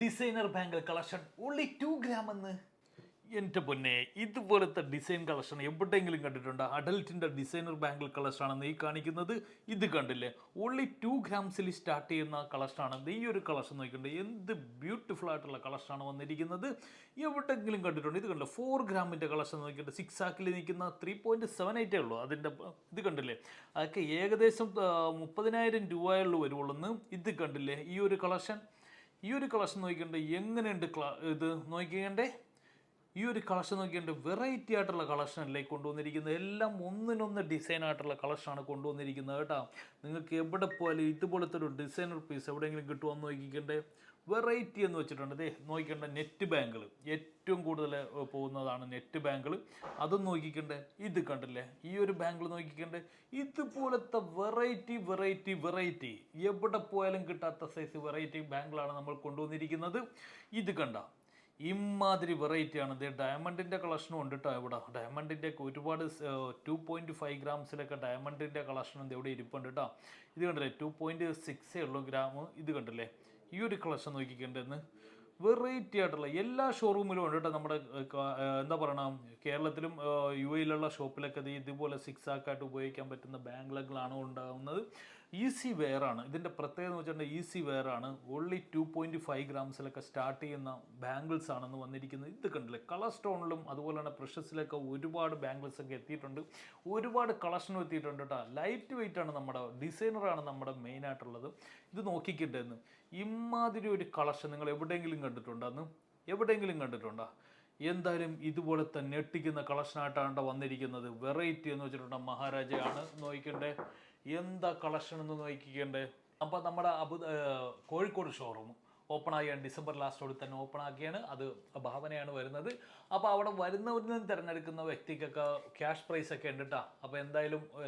Designer bangle collection only 2 gram എന്ന്. എൻ്റെ പൊന്നെ, ഇതുപോലത്തെ ഡിസൈൻ കളക്ഷൻ എവിടെയെങ്കിലും കണ്ടിട്ടുണ്ടോ? അഡൽട്ടിൻ്റെ ഡിസൈനർ ബാംഗിൾ കളക്ഷൻ ആണെന്ന് ഈ കാണിക്കുന്നത്. ഇത് കണ്ടില്ലേ, ഓൺലി 2 grams സ്റ്റാർട്ട് ചെയ്യുന്ന കളക്ഷനാണ്. ഈ ഒരു കളക്ഷൻ നോക്കിയിട്ടുണ്ട്, എന്ത് ബ്യൂട്ടിഫുൾ ആയിട്ടുള്ള കളക്ഷനാണ് വന്നിരിക്കുന്നത്. എവിടെയെങ്കിലും കണ്ടിട്ടുണ്ട്? ഇത് കണ്ടില്ല, 4 gram കളക്ഷൻ നോക്കിയിട്ട് 6 ആക്കിൽ നിൽക്കുന്ന 3.78 ഉള്ളൂ. അതിൻ്റെ ഇത് കണ്ടില്ലേ, അതൊക്കെ ഏകദേശം 30,000 രൂപയുള്ളൂ വരുവുള്ളൂ. ഇത് കണ്ടില്ലേ, ഈ ഒരു കളക്ഷൻ നോക്കിക്കണ്ടേ എങ്ങനെയുണ്ട്. ഇത് നോക്കിക്കണ്ടേ, ഈ ഒരു കളക്ഷൻ നോക്കിയിട്ട് വെറൈറ്റി ആയിട്ടുള്ള കളക്ഷനല്ലേ കൊണ്ടുവന്നിരിക്കുന്നത്. എല്ലാം ഒന്നിനൊന്ന് ഡിസൈൻ ആയിട്ടുള്ള കളക്ഷനാണ് കൊണ്ടുവന്നിരിക്കുന്നത് കേട്ടോ. നിങ്ങൾക്ക് എവിടെ പോയാലും ഇതുപോലത്തെ ഒരു ഡിസൈനർ പീസ് എവിടെയെങ്കിലും കിട്ടുമെന്ന് നോക്കിക്കണ്ടേ. വെറൈറ്റി എന്ന് വെച്ചിട്ടുണ്ട്. ദേ നോക്കിക്കണ്ട, നെറ്റ് ബാങ്കിൾ ഏറ്റവും കൂടുതൽ പോകുന്നതാണ് നെറ്റ് ബാങ്കിൾ. അതും നോക്കിക്കണ്ടേ. ഇത് കണ്ടില്ലേ, ഈ ഒരു ബാങ്കിൾ നോക്കിക്കണ്ടേ. ഇതുപോലത്തെ വെറൈറ്റി എവിടെ പോയാലും കിട്ടാത്ത സൈസ് വെറൈറ്റി ബാങ്കിളാണ് നമ്മൾ കൊണ്ടുവന്നിരിക്കുന്നത്. ഇത് കണ്ട, ഇമാതിരി വെറൈറ്റിയാണ്. ഇത് ഡയമണ്ടിൻ്റെ കളക്ഷനും ഉണ്ട് കേട്ടോ. ഇവിടെ ഡയമണ്ടിൻ്റെ ഒരുപാട് 2.5 ഗ്രാംസിലൊക്കെ ഡയമണ്ടിൻ്റെ കളക്ഷനും ഇവിടെ ഇരിപ്പുണ്ട് കേട്ടോ. ഇത് കണ്ടില്ലേ, 2.6 ഉള്ളൂ ഗ്രാം. ഇത് കണ്ടില്ലേ, ഈ ഒരു കളക്ഷൻ നോക്കിക്കണ്ടെന്ന്. വെറൈറ്റി ആയിട്ടുള്ള എല്ലാ ഷോറൂമിലും ഉണ്ട് കേട്ടോ. നമ്മുടെ എന്താ പറയണ, കേരളത്തിലും യു എയിലുള്ള ഷോപ്പിലൊക്കെ ഇതുപോലെ 6 ആക്കായിട്ട് ഉപയോഗിക്കാൻ പറ്റുന്ന ബാംഗ്ലകളാണ് ഉണ്ടാകുന്നത്. ഈസി വെയർ ആണ് ഇതിൻ്റെ പ്രത്യേകത എന്ന് വെച്ചിട്ടുണ്ടെങ്കിൽ. ഈസി വെയർ ആണ്. ഓൺലി 2.5 ഗ്രാംസിലൊക്കെ സ്റ്റാർട്ട് ചെയ്യുന്ന ബാംഗിൾസ് ആണെന്ന് വന്നിരിക്കുന്നത്. ഇത് കണ്ടില്ലേ, കളർ സ്റ്റോണിലും അതുപോലെ തന്നെ പ്രഷസിലൊക്കെ ഒരുപാട് ബാംഗിൾസ് ഒക്കെ എത്തിയിട്ടുണ്ട്. ഒരുപാട് കളക്ഷനും എത്തിയിട്ടുണ്ട് കേട്ടോ. ലൈറ്റ് വെയിറ്റ് ആണ്, നമ്മുടെ ഡിസൈനറാണ് നമ്മുടെ മെയിൻ ആയിട്ടുള്ളത്. ഇത് നോക്കിക്കിട്ടെന്ന്, ഇമാതിരി ഒരു കളക്ഷൻ നിങ്ങൾ എവിടെയെങ്കിലും കണ്ടിട്ടുണ്ടോ? എവിടെയെങ്കിലും കണ്ടിട്ടുണ്ടോ? എന്തായാലും ഇതുപോലത്തെ ഞെട്ടിക്കുന്ന കളക്ഷനായിട്ടാണ് വന്നിരിക്കുന്നത്. വെറൈറ്റി എന്ന് വെച്ചിട്ടുണ്ടെങ്കിൽ മഹാരാജയാണ്. നോക്കിക്കണ്ടേ, എന്താ കളക്ഷൻ എന്ന് നോക്കിക്കണ്ടേ. അപ്പോൾ നമ്മുടെ കോഴിക്കോട് ഷോറൂം ഓപ്പൺ ആക്കിയാണ്. ഡിസംബർ ലാസ്റ്റോട് തന്നെ ഓപ്പൺ ആക്കിയാണ്. അത് ഭാവനയാണ് വരുന്നത്. അപ്പോൾ അവിടെ വരുന്നവരിൽ നിന്ന് തിരഞ്ഞെടുക്കുന്ന വ്യക്തിക്കൊക്കെ ക്യാഷ് പ്രൈസ് ഒക്കെ ഉണ്ട് കേട്ടോ. അപ്പോൾ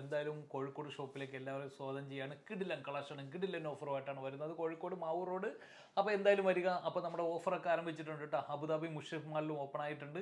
എന്തായാലും കോഴിക്കോട് ഷോപ്പിലേക്ക് എല്ലാവരും സ്വാഗതം ചെയ്യാണ്. കിടിലൻ കളക്ഷനും കിടിലൻ ഓഫറുമായിട്ടാണ് വരുന്നത്. കോഴിക്കോട് മാവൂർ റോഡ്. അപ്പോൾ എന്തായാലും വരിക. അപ്പോൾ നമ്മുടെ ഓഫറൊക്കെ ആരംഭിച്ചിട്ടുണ്ട് കേട്ടോ. അബുദാബി മുഷഫ് മാളിലും ഓപ്പൺ ആയിട്ടുണ്ട്.